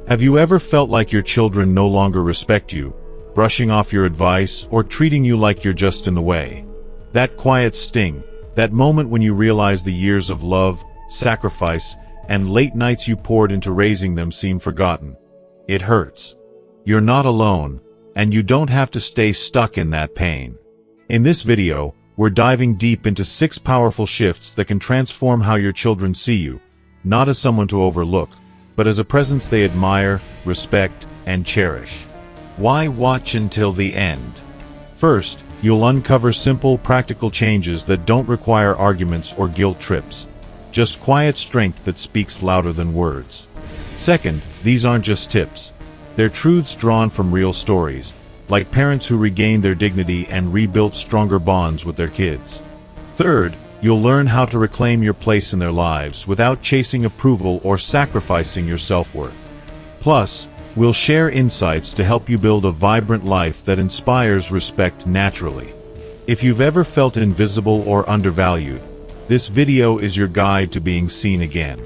Have you ever felt like your children no longer respect you, brushing off your advice, or treating you like you're just in the way? That quiet sting, that moment when you realize the years of love, sacrifice, and late nights you poured into raising them seem forgotten. It hurts. You're not alone, and you don't have to stay stuck in that pain. In this video, we're diving deep into 6 powerful shifts that can transform how your children see you, not as someone to overlook, but as a presence they admire, respect, and cherish. Why watch until the end? First, you'll uncover simple, practical changes that don't require arguments or guilt trips. Just quiet strength that speaks louder than words. Second, these aren't just tips. They're truths drawn from real stories, like parents who regained their dignity and rebuilt stronger bonds with their kids. Third, you'll learn how to reclaim your place in their lives without chasing approval or sacrificing your self-worth. Plus, we'll share insights to help you build a vibrant life that inspires respect naturally. If you've ever felt invisible or undervalued, this video is your guide to being seen again.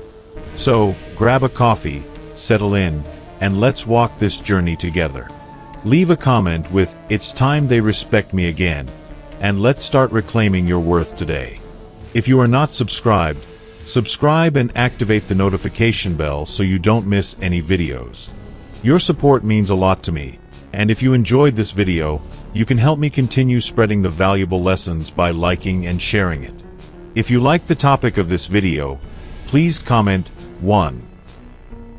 So, grab a coffee, settle in, and let's walk this journey together. Leave a comment with, "It's time they respect me again," and let's start reclaiming your worth today. If you are not subscribed, subscribe and activate the notification bell so you don't miss any videos. Your support means a lot to me, and if you enjoyed this video, you can help me continue spreading the valuable lessons by liking and sharing it. If you like the topic of this video, please comment 1.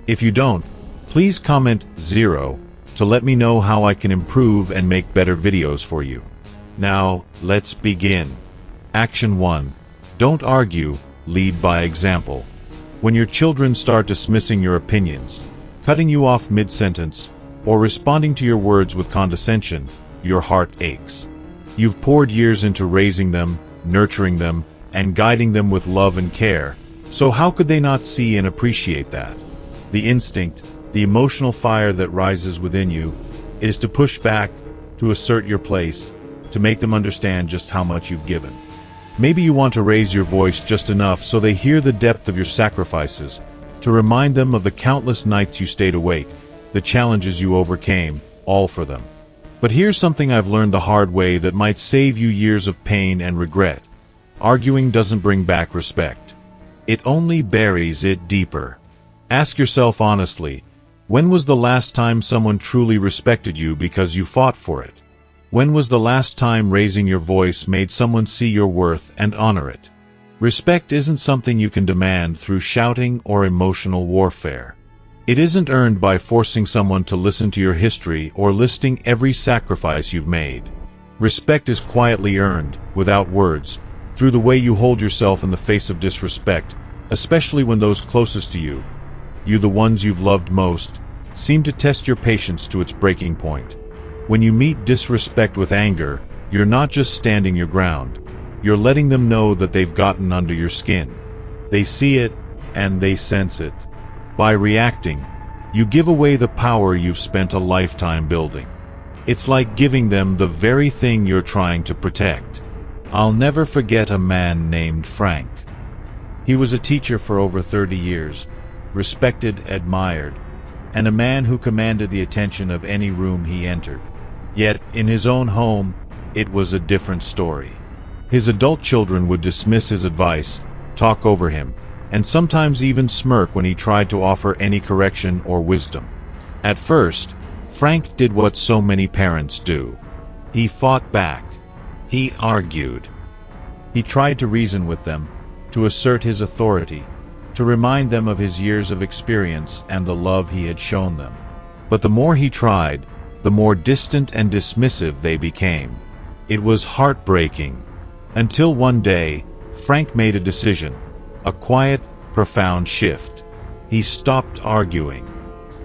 If you don't, please comment 0 to let me know how I can improve and make better videos for you. Now, let's begin. Action 1. Don't argue, lead by example. When your children start dismissing your opinions, cutting you off mid-sentence, or responding to your words with condescension, your heart aches. You've poured years into raising them, nurturing them, and guiding them with love and care, so how could they not see and appreciate that? The instinct, the emotional fire that rises within you, is to push back, to assert your place, to make them understand just how much you've given. Maybe you want to raise your voice just enough so they hear the depth of your sacrifices, to remind them of the countless nights you stayed awake, the challenges you overcame, all for them. But here's something I've learned the hard way that might save you years of pain and regret. Arguing doesn't bring back respect. It only buries it deeper. Ask yourself honestly, when was the last time someone truly respected you because you fought for it? When was the last time raising your voice made someone see your worth and honor it? Respect isn't something you can demand through shouting or emotional warfare. It isn't earned by forcing someone to listen to your history or listing every sacrifice you've made. Respect is quietly earned, without words, through the way you hold yourself in the face of disrespect, especially when those closest to you, the ones you've loved most, seem to test your patience to its breaking point. When you meet disrespect with anger, you're not just standing your ground. You're letting them know that they've gotten under your skin. They see it, and they sense it. By reacting, you give away the power you've spent a lifetime building. It's like giving them the very thing you're trying to protect. I'll never forget a man named Frank. He was a teacher for over 30 years, respected, admired, and a man who commanded the attention of any room he entered. Yet, in his own home, it was a different story. His adult children would dismiss his advice, talk over him, and sometimes even smirk when he tried to offer any correction or wisdom. At first, Frank did what so many parents do. He fought back. He argued. He tried to reason with them, to assert his authority, to remind them of his years of experience and the love he had shown them. But the more he tried, the more distant and dismissive they became. It was heartbreaking. Until one day, Frank made a decision, a quiet, profound shift. He stopped arguing.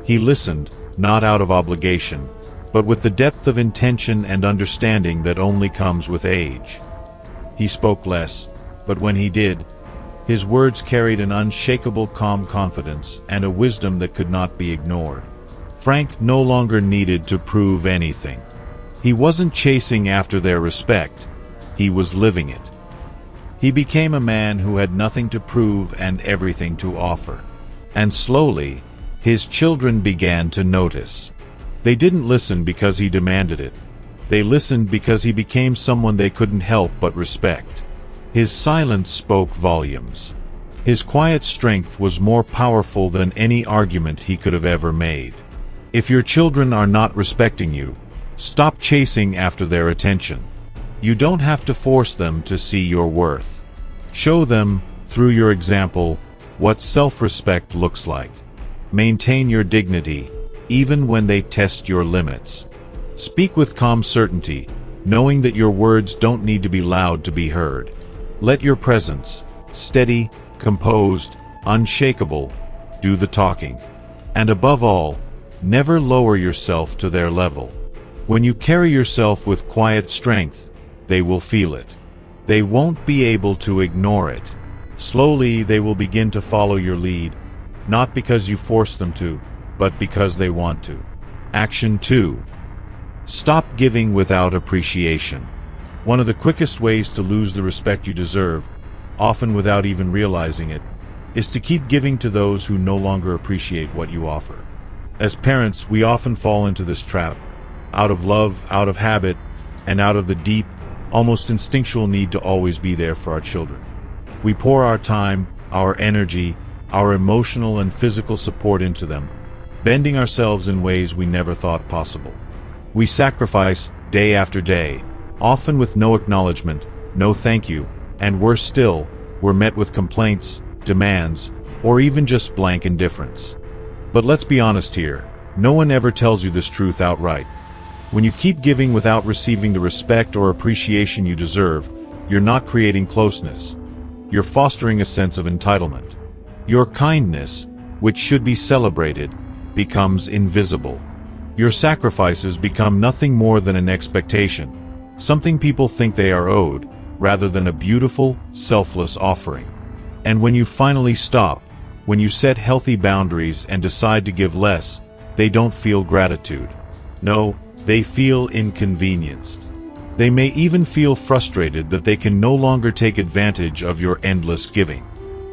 He listened, not out of obligation, but with the depth of intention and understanding that only comes with age. He spoke less, but when he did, his words carried an unshakable calm confidence and a wisdom that could not be ignored. Frank no longer needed to prove anything. He wasn't chasing after their respect, he was living it. He became a man who had nothing to prove and everything to offer. And slowly, his children began to notice. They didn't listen because he demanded it. They listened because he became someone they couldn't help but respect. His silence spoke volumes. His quiet strength was more powerful than any argument he could have ever made. If your children are not respecting you, stop chasing after their attention. You don't have to force them to see your worth. Show them, through your example, what self-respect looks like. Maintain your dignity, even when they test your limits. Speak with calm certainty, knowing that your words don't need to be loud to be heard. Let your presence, steady, composed, unshakable, do the talking. And above all, never lower yourself to their level. When you carry yourself with quiet strength, they will feel it. They won't be able to ignore it. Slowly, they will begin to follow your lead, not because you force them to, but because they want to. Action 2. Stop giving without appreciation. One of the quickest ways to lose the respect you deserve, often without even realizing it, is to keep giving to those who no longer appreciate what you offer. As parents, we often fall into this trap, out of love, out of habit, and out of the deep, almost instinctual need to always be there for our children. We pour our time, our energy, our emotional and physical support into them, bending ourselves in ways we never thought possible. We sacrifice day after day, often with no acknowledgement, no thank you, and worse still, we're met with complaints, demands, or even just blank indifference. But let's be honest here, no one ever tells you this truth outright. When you keep giving without receiving the respect or appreciation you deserve, you're not creating closeness. You're fostering a sense of entitlement. Your kindness, which should be celebrated, becomes invisible. Your sacrifices become nothing more than an expectation, something people think they are owed, rather than a beautiful, selfless offering. And when you finally stop, when you set healthy boundaries and decide to give less, they don't feel gratitude. No, they feel inconvenienced. They may even feel frustrated that they can no longer take advantage of your endless giving.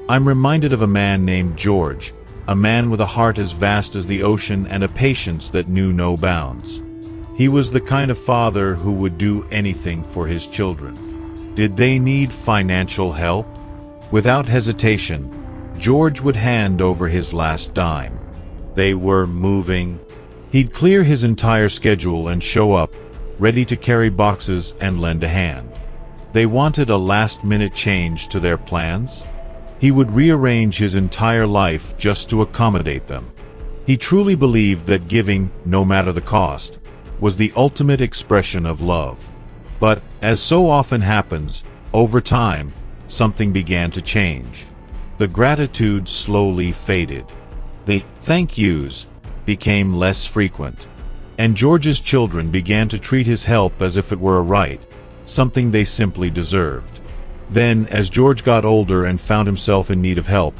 I'm reminded of a man named George, a man with a heart as vast as the ocean and a patience that knew no bounds. He was the kind of father who would do anything for his children. Did they need financial help? Without hesitation, George would hand over his last dime. They were moving. He'd clear his entire schedule and show up, ready to carry boxes and lend a hand. They wanted a last-minute change to their plans? He would rearrange his entire life just to accommodate them. He truly believed that giving, no matter the cost, was the ultimate expression of love. But, as so often happens, over time, something began to change. The gratitude slowly faded. The thank yous became less frequent. And George's children began to treat his help as if it were a right, something they simply deserved. Then, as George got older and found himself in need of help,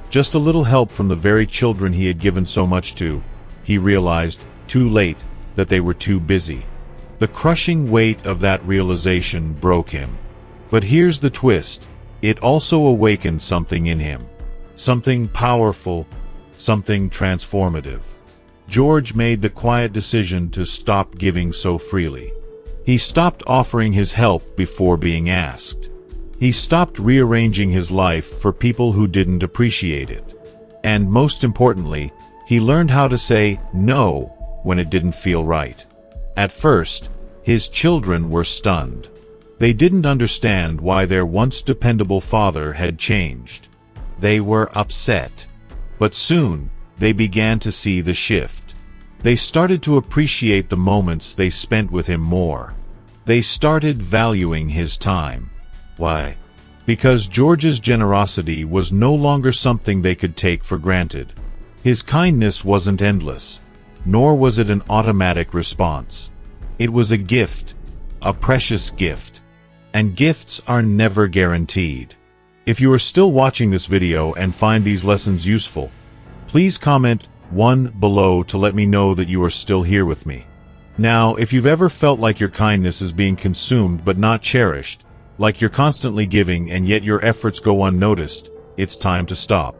just a little help from the very children he had given so much to, he realized, too late, that they were too busy. The crushing weight of that realization broke him. But here's the twist. It also awakened something in him. Something powerful, something transformative. George made the quiet decision to stop giving so freely. He stopped offering his help before being asked. He stopped rearranging his life for people who didn't appreciate it. And most importantly, he learned how to say no when it didn't feel right. At first, his children were stunned. They didn't understand why their once dependable father had changed. They were upset. But soon, they began to see the shift. They started to appreciate the moments they spent with him more. They started valuing his time. Why? Because George's generosity was no longer something they could take for granted. His kindness wasn't endless, nor was it an automatic response. It was a gift, a precious gift. And gifts are never guaranteed. If you are still watching this video and find these lessons useful, please comment 1 below to let me know that you are still here with me. Now, if you've ever felt like your kindness is being consumed but not cherished, like you're constantly giving and yet your efforts go unnoticed, it's time to stop.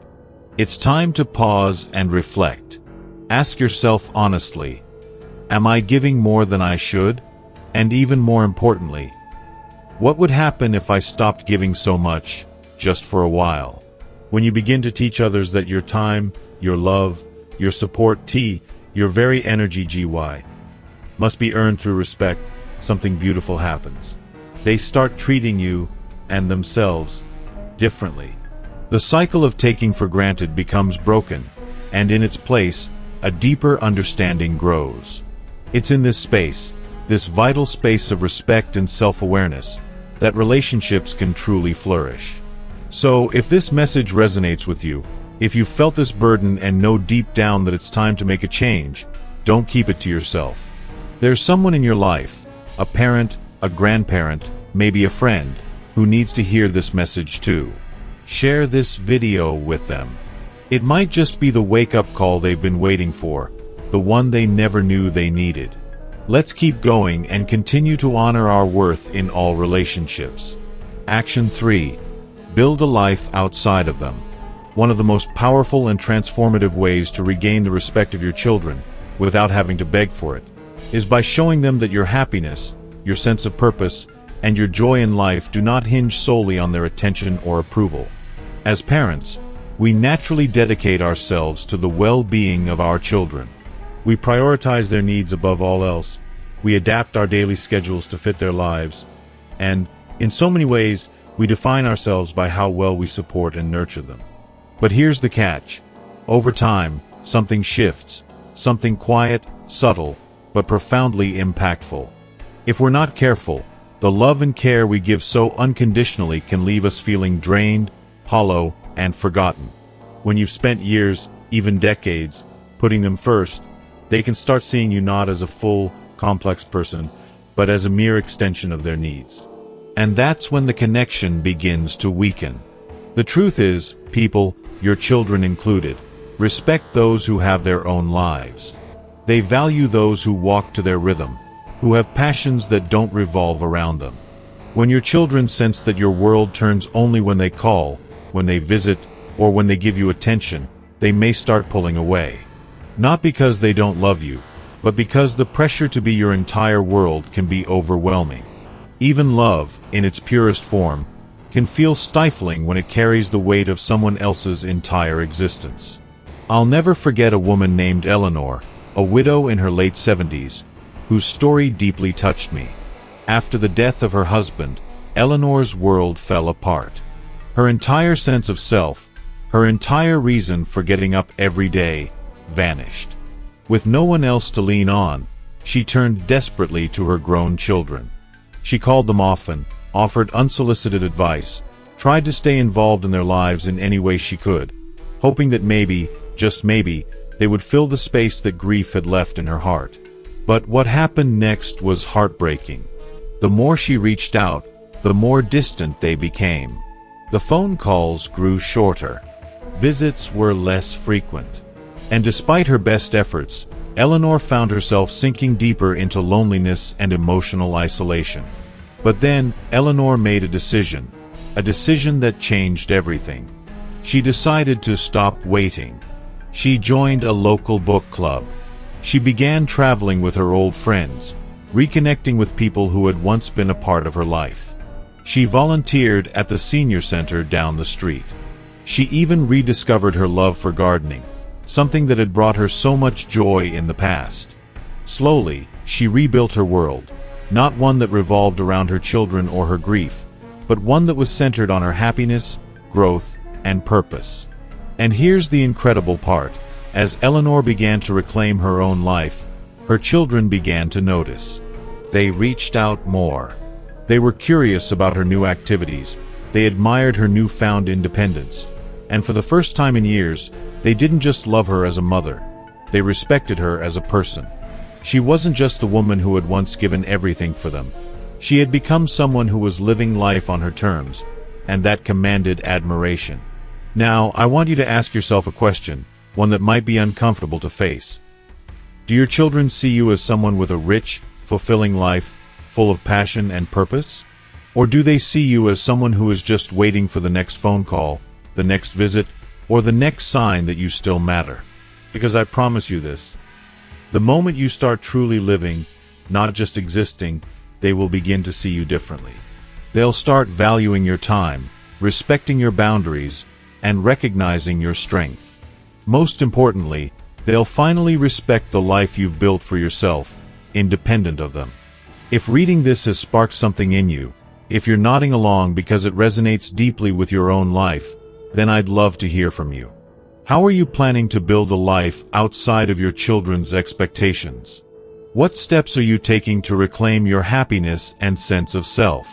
It's time to pause and reflect. Ask yourself honestly, am I giving more than I should? And even more importantly, what would happen if I stopped giving so much, just for a while? When you begin to teach others that your time, your love, your support, your very energy, must be earned through respect, something beautiful happens. They start treating you, and themselves, differently. The cycle of taking for granted becomes broken, and in its place, a deeper understanding grows. It's in this space, this vital space of respect and self-awareness, that relationships can truly flourish. So, if this message resonates with you, if you felt this burden and know deep down that it's time to make a change, don't keep it to yourself. There's someone in your life, a parent, a grandparent, maybe a friend, who needs to hear this message too. Share this video with them. It might just be the wake-up call they've been waiting for, the one they never knew they needed. Let's keep going and continue to honor our worth in all relationships. Action 3. Build a life outside of them. One of the most powerful and transformative ways to regain the respect of your children, without having to beg for it, is by showing them that your happiness, your sense of purpose, and your joy in life do not hinge solely on their attention or approval. As parents, we naturally dedicate ourselves to the well-being of our children. We prioritize their needs above all else. We adapt our daily schedules to fit their lives. And, in so many ways, we define ourselves by how well we support and nurture them. But here's the catch. Over time, something shifts. Something quiet, subtle, but profoundly impactful. If we're not careful, the love and care we give so unconditionally can leave us feeling drained, hollow, and forgotten. When you've spent years, even decades, putting them first, they can start seeing you not as a full, complex person, but as a mere extension of their needs. And that's when the connection begins to weaken. The truth is, people, your children included, respect those who have their own lives. They value those who walk to their rhythm, who have passions that don't revolve around them. When your children sense that your world turns only when they call, when they visit, or when they give you attention, they may start pulling away. Not because they don't love you, but because the pressure to be your entire world can be overwhelming. Even love, in its purest form, can feel stifling when it carries the weight of someone else's entire existence. I'll never forget a woman named Eleanor, a widow in her late 70s, whose story deeply touched me. After the death of her husband, Eleanor's world fell apart. Her entire sense of self, her entire reason for getting up every day, vanished. With no one else to lean on, she turned desperately to her grown children. She called them often, offered unsolicited advice, tried to stay involved in their lives in any way she could, hoping that maybe, just maybe, they would fill the space that grief had left in her heart. But what happened next was heartbreaking. The more she reached out, the more distant they became. The phone calls grew shorter. Visits were less frequent. And despite her best efforts, Eleanor found herself sinking deeper into loneliness and emotional isolation. But then, Eleanor made a decision that changed everything. She decided to stop waiting. She joined a local book club. She began traveling with her old friends, reconnecting with people who had once been a part of her life. She volunteered at the senior center down the street. She even rediscovered her love for gardening, something that had brought her so much joy in the past. Slowly, she rebuilt her world, not one that revolved around her children or her grief, but one that was centered on her happiness, growth, and purpose. And here's the incredible part. As Eleanor began to reclaim her own life, her children began to notice. They reached out more. They were curious about her new activities. They admired her newfound independence. And for the first time in years, they didn't just love her as a mother. They respected her as a person. She wasn't just the woman who had once given everything for them. She had become someone who was living life on her terms, and that commanded admiration. Now, I want you to ask yourself a question, one that might be uncomfortable to face. Do your children see you as someone with a rich, fulfilling life, full of passion and purpose? Or do they see you as someone who is just waiting for the next phone call, the next visit, or the next sign that you still matter? Because I promise you this. The moment you start truly living, not just existing, they will begin to see you differently. They'll start valuing your time, respecting your boundaries, and recognizing your strength. Most importantly, they'll finally respect the life you've built for yourself, independent of them. If reading this has sparked something in you, if you're nodding along because it resonates deeply with your own life, then I'd love to hear from you. How are you planning to build a life outside of your children's expectations? What steps are you taking to reclaim your happiness and sense of self?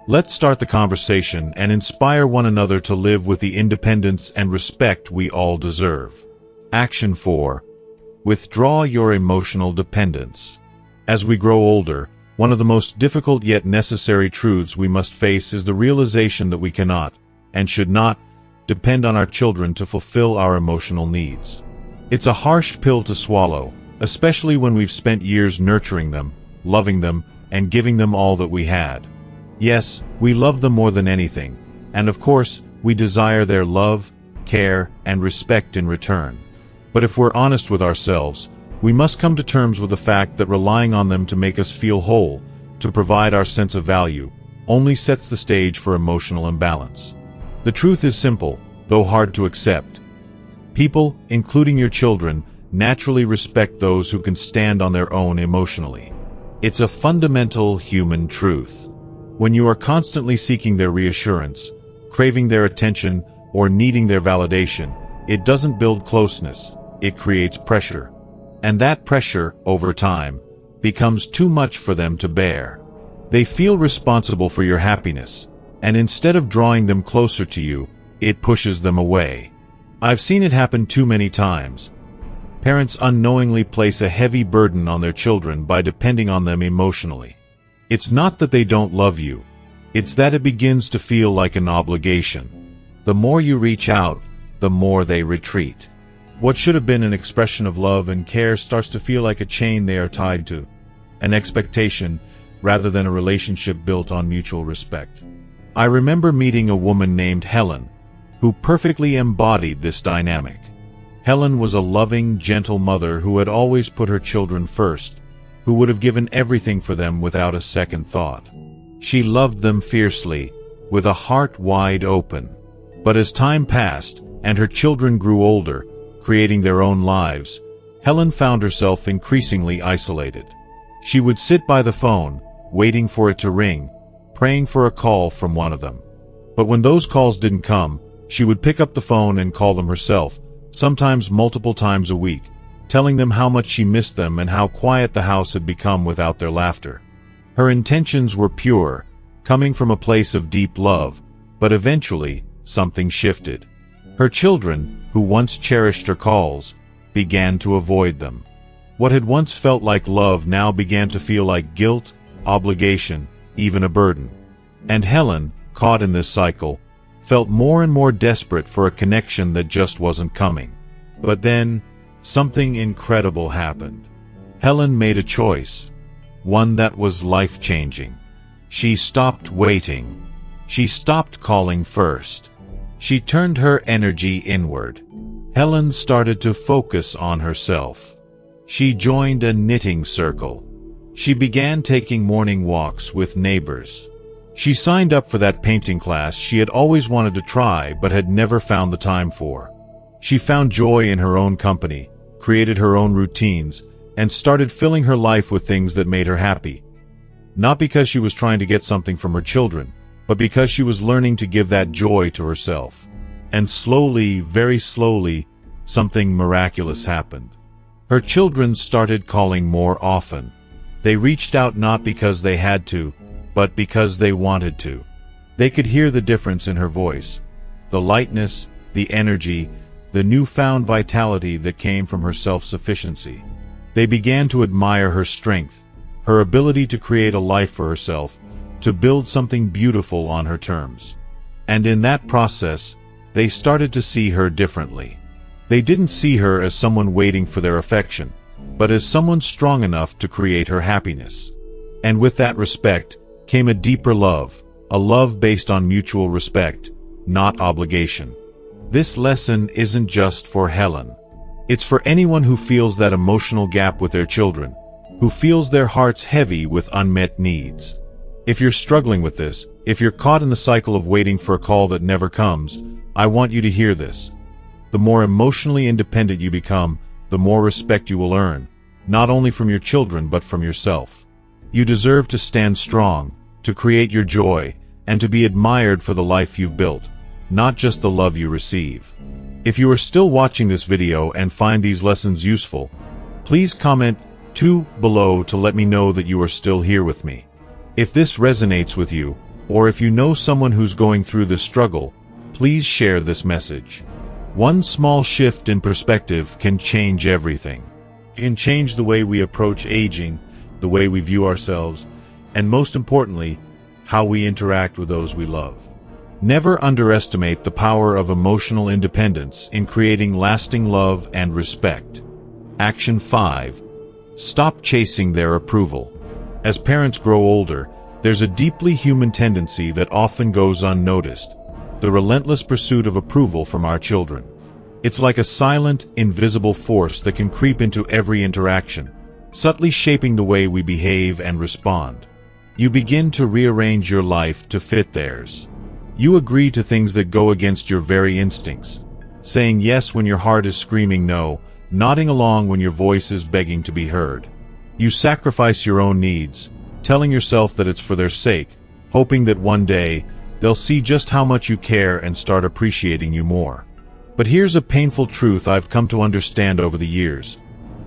Let's start the conversation and inspire one another to live with the independence and respect we all deserve. Action 4. Withdraw your emotional dependence. As we grow older, one of the most difficult yet necessary truths we must face is the realization that we cannot, and should not, depend on our children to fulfill our emotional needs. It's a harsh pill to swallow, especially when we've spent years nurturing them, loving them, and giving them all that we had. Yes, we love them more than anything, and of course, we desire their love, care, and respect in return. But if we're honest with ourselves, we must come to terms with the fact that relying on them to make us feel whole, to provide our sense of value, only sets the stage for emotional imbalance. The truth is simple, though hard to accept. People, including your children, naturally respect those who can stand on their own emotionally. It's a fundamental human truth. When you are constantly seeking their reassurance, craving their attention, or needing their validation, it doesn't build closeness, it creates pressure. And that pressure, over time, becomes too much for them to bear. They feel responsible for your happiness, and instead of drawing them closer to you, it pushes them away. I've seen it happen too many times. Parents unknowingly place a heavy burden on their children by depending on them emotionally. It's not that they don't love you, it's that it begins to feel like an obligation. The more you reach out, the more they retreat. What should have been an expression of love and care starts to feel like a chain they are tied to, an expectation rather than a relationship built on mutual respect. I remember meeting a woman named Helen, who perfectly embodied this dynamic. Helen was a loving, gentle mother who had always put her children first, who would have given everything for them without a second thought. She loved them fiercely, with a heart wide open. But as time passed, and her children grew older, creating their own lives, Helen found herself increasingly isolated. She would sit by the phone, waiting for it to ring, praying for a call from one of them. But when those calls didn't come, she would pick up the phone and call them herself, sometimes multiple times a week, telling them how much she missed them and how quiet the house had become without their laughter. Her intentions were pure, coming from a place of deep love, but eventually, something shifted. Her children, who once cherished her calls, began to avoid them. What had once felt like love now began to feel like guilt, obligation, even a burden. And Helen, caught in this cycle, felt more and more desperate for a connection that just wasn't coming. But then, something incredible happened. Helen made a choice, one that was life-changing. She stopped waiting. She stopped calling first. She turned her energy inward. Helen started to focus on herself. She joined a knitting circle. She began taking morning walks with neighbors. She signed up for that painting class she had always wanted to try but had never found the time for. She found joy in her own company, created her own routines, and started filling her life with things that made her happy. Not because she was trying to get something from her children, but because she was learning to give that joy to herself. And slowly, very slowly, something miraculous happened. Her children started calling more often. They reached out not because they had to, but because they wanted to. They could hear the difference in her voice, the lightness, the energy, the newfound vitality that came from her self-sufficiency. They began to admire her strength, her ability to create a life for herself, to build something beautiful on her terms. And in that process, they started to see her differently. They didn't see her as someone waiting for their affection, but as someone strong enough to create her happiness. And with that respect came a deeper love, a love based on mutual respect, not obligation. This lesson isn't just for Helen. It's for anyone who feels that emotional gap with their children, who feels their hearts heavy with unmet needs. If you're struggling with this, if you're caught in the cycle of waiting for a call that never comes, I want you to hear this. The more emotionally independent you become, the more respect you will earn, not only from your children but from yourself. You deserve to stand strong, to create your joy, and to be admired for the life you've built, not just the love you receive. If you are still watching this video and find these lessons useful, please comment 2 below to let me know that you are still here with me. If this resonates with you, or if you know someone who's going through this struggle, please share this message. One small shift in perspective can change everything. It can change the way we approach aging, the way we view ourselves, and most importantly, how we interact with those we love. Never underestimate the power of emotional independence in creating lasting love and respect. Action 5. Stop chasing their approval. As parents grow older, there's a deeply human tendency that often goes unnoticed: the relentless pursuit of approval from our children. It's like a silent, invisible force that can creep into every interaction, subtly shaping the way we behave and respond. You begin to rearrange your life to fit theirs. You agree to things that go against your very instincts, saying yes when your heart is screaming no, nodding along when your voice is begging to be heard. You sacrifice your own needs, telling yourself that it's for their sake, hoping that one day they'll see just how much you care and start appreciating you more. But here's a painful truth I've come to understand over the years.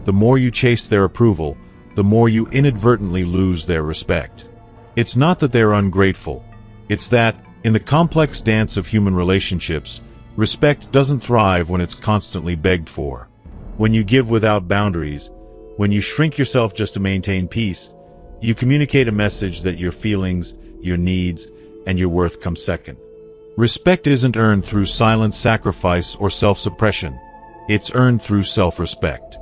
The more you chase their approval, the more you inadvertently lose their respect. It's not that they're ungrateful. It's that, in the complex dance of human relationships, respect doesn't thrive when it's constantly begged for. When you give without boundaries, when you shrink yourself just to maintain peace, you communicate a message that your feelings, your needs, and your worth come second. Respect isn't earned through silent sacrifice or self-suppression. It's earned through self-respect.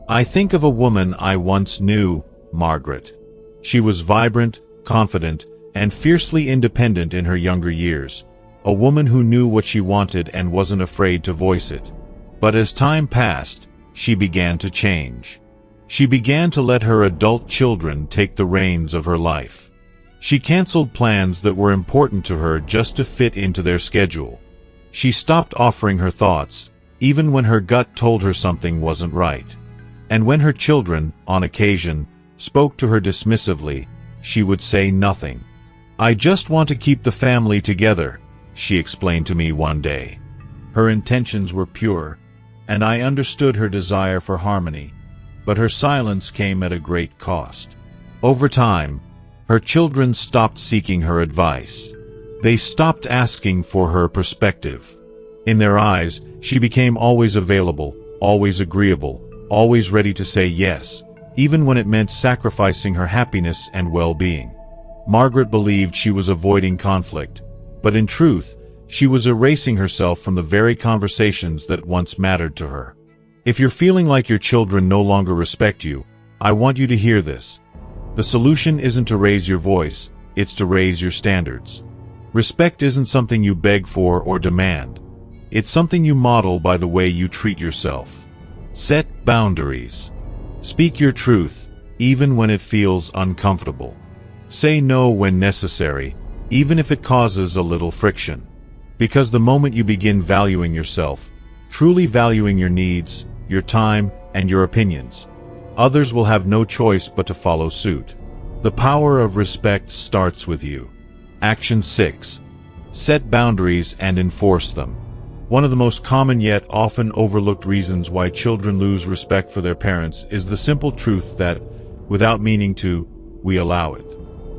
I think of a woman I once knew, Margaret. She was vibrant, confident, and fiercely independent in her younger years, a woman who knew what she wanted and wasn't afraid to voice it. But as time passed, she began to change. She began to let her adult children take the reins of her life. She canceled plans that were important to her just to fit into their schedule. She stopped offering her thoughts, even when her gut told her something wasn't right. And when her children, on occasion, spoke to her dismissively, she would say nothing. "I just want to keep the family together," she explained to me one day. Her intentions were pure, and I understood her desire for harmony, but her silence came at a great cost. Over time, her children stopped seeking her advice. They stopped asking for her perspective. In their eyes, she became always available, always agreeable, always ready to say yes, even when it meant sacrificing her happiness and well-being. Margaret believed she was avoiding conflict, but in truth, she was erasing herself from the very conversations that once mattered to her. If you're feeling like your children no longer respect you, I want you to hear this. The solution isn't to raise your voice, it's to raise your standards. Respect isn't something you beg for or demand. It's something you model by the way you treat yourself. Set boundaries. Speak your truth, even when it feels uncomfortable. Say no when necessary, even if it causes a little friction. Because the moment you begin valuing yourself, truly valuing your needs, your time, and your opinions, others will have no choice but to follow suit. The power of respect starts with you. Action 6. Set boundaries and enforce them. One of the most common yet often overlooked reasons why children lose respect for their parents is the simple truth that, without meaning to, we allow it.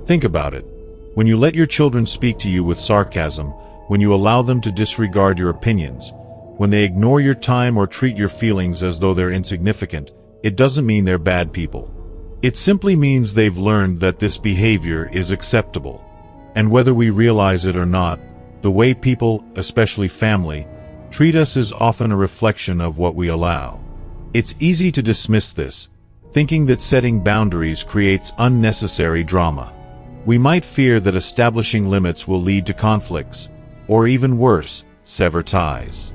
Think about it. When you let your children speak to you with sarcasm, when you allow them to disregard your opinions, when they ignore your time or treat your feelings as though they're insignificant, it doesn't mean they're bad people. It simply means they've learned that this behavior is acceptable. And whether we realize it or not, the way people, especially family, treat us is often a reflection of what we allow. It's easy to dismiss this, thinking that setting boundaries creates unnecessary drama. We might fear that establishing limits will lead to conflicts, or even worse, sever ties.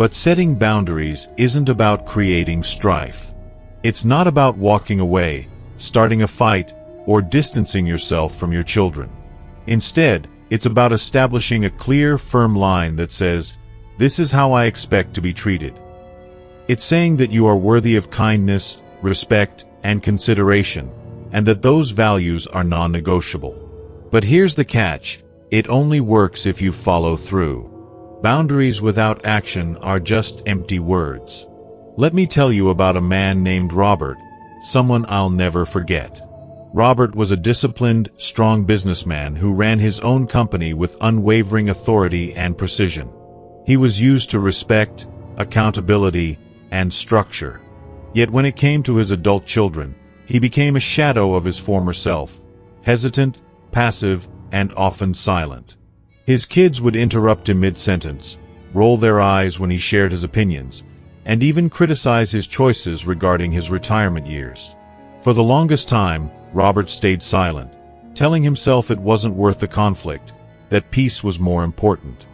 But setting boundaries isn't about creating strife. It's not about walking away, starting a fight, or distancing yourself from your children. Instead, it's about establishing a clear, firm line that says, "This is how I expect to be treated." It's saying that you are worthy of kindness, respect, and consideration, and that those values are non-negotiable. But here's the catch: it only works if you follow through. Boundaries without action are just empty words. Let me tell you about a man named Robert, someone I'll never forget. Robert was a disciplined, strong businessman who ran his own company with unwavering authority and precision. He was used to respect, accountability, and structure. Yet when it came to his adult children, he became a shadow of his former self, hesitant, passive, and often silent. His kids would interrupt him mid-sentence, roll their eyes when he shared his opinions, and even criticize his choices regarding his retirement years. For the longest time, Robert stayed silent, telling himself it wasn't worth the conflict, that peace was more important.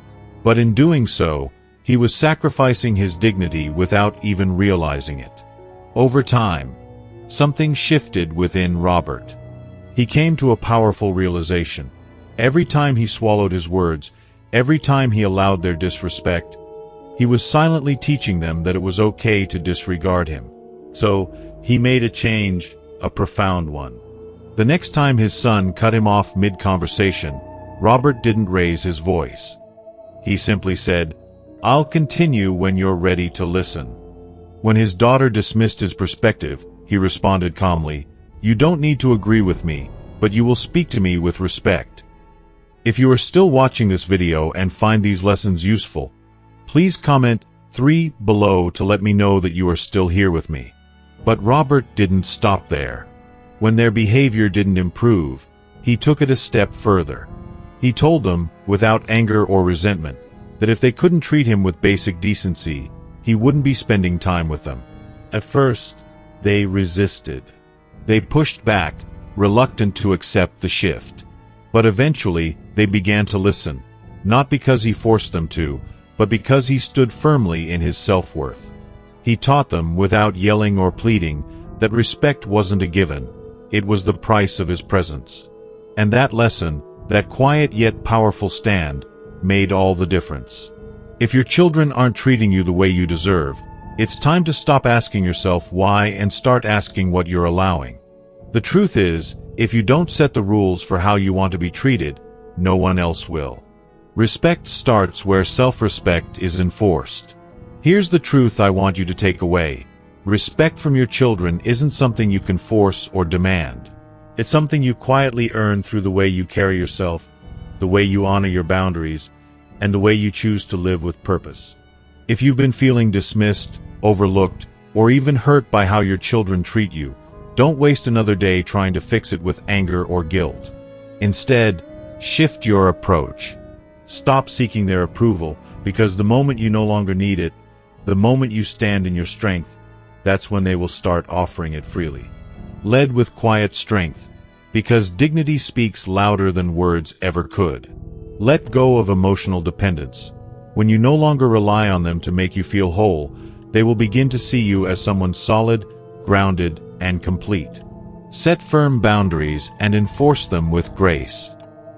But in doing so, he was sacrificing his dignity without even realizing it. Over time, something shifted within Robert. He came to a powerful realization. Every time he swallowed his words, every time he allowed their disrespect, he was silently teaching them that it was okay to disregard him. So, he made a change, a profound one. The next time his son cut him off mid-conversation, Robert didn't raise his voice. He simply said, "I'll continue when you're ready to listen." When his daughter dismissed his perspective, he responded calmly, "You don't need to agree with me, but you will speak to me with respect." If you are still watching this video and find these lessons useful, please comment 3 below to let me know that you are still here with me. But Robert didn't stop there. When their behavior didn't improve, he took it a step further. He told them, without anger or resentment, that if they couldn't treat him with basic decency, he wouldn't be spending time with them. At first, they resisted. They pushed back, reluctant to accept the shift. But eventually, they began to listen, not because he forced them to, but because he stood firmly in his self-worth. He taught them, without yelling or pleading, that respect wasn't a given, it was the price of his presence. And that lesson, that quiet yet powerful stand, made all the difference. If your children aren't treating you the way you deserve, it's time to stop asking yourself why and start asking what you're allowing. The truth is, if you don't set the rules for how you want to be treated, no one else will. Respect starts where self-respect is enforced. Here's the truth I want you to take away. Respect from your children isn't something you can force or demand. It's something you quietly earn through the way you carry yourself, the way you honor your boundaries, and the way you choose to live with purpose. If you've been feeling dismissed, overlooked, or even hurt by how your children treat you, don't waste another day trying to fix it with anger or guilt. Instead, shift your approach. Stop seeking their approval, because the moment you no longer need it, the moment you stand in your strength, that's when they will start offering it freely. Lead with quiet strength, because dignity speaks louder than words ever could. Let go of emotional dependence. When you no longer rely on them to make you feel whole, they will begin to see you as someone solid, grounded, and complete. Set firm boundaries and enforce them with grace.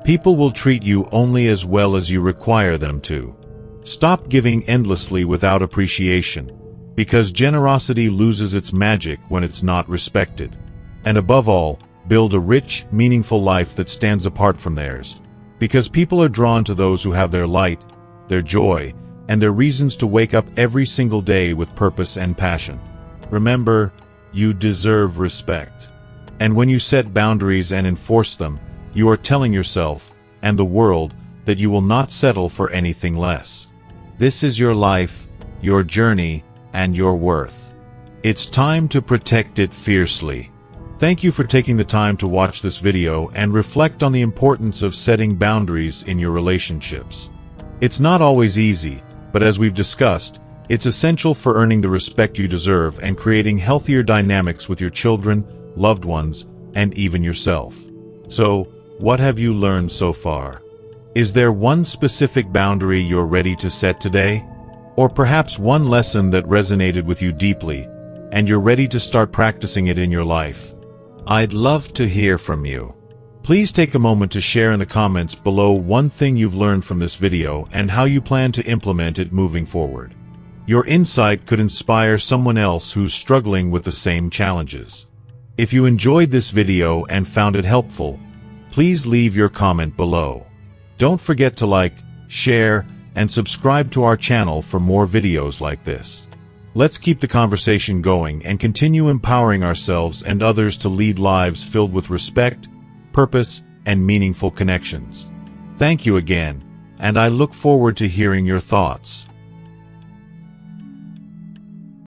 People will treat you only as well as you require them to. Stop giving endlessly without appreciation, because generosity loses its magic when it's not respected. And above all, build a rich, meaningful life that stands apart from theirs, because people are drawn to those who have their light, their joy, and their reasons to wake up every single day with purpose and passion. Remember, you deserve respect. And when you set boundaries and enforce them, you are telling yourself and the world that you will not settle for anything less. This is your life, your journey, and your worth. It's time to protect it fiercely. Thank you for taking the time to watch this video and reflect on the importance of setting boundaries in your relationships. It's not always easy, but as we've discussed, it's essential for earning the respect you deserve and creating healthier dynamics with your children, loved ones, and even yourself. So, what have you learned so far? Is there one specific boundary you're ready to set today? Or perhaps one lesson that resonated with you deeply, and you're ready to start practicing it in your life. I'd love to hear from you. Please take a moment to share in the comments below one thing you've learned from this video and how you plan to implement it moving forward. Your insight could inspire someone else who's struggling with the same challenges. If you enjoyed this video and found it helpful, please leave your comment below. Don't forget to like, share, and subscribe to our channel for more videos like this. Let's keep the conversation going and continue empowering ourselves and others to lead lives filled with respect, purpose, and meaningful connections. Thank you again, and I look forward to hearing your thoughts.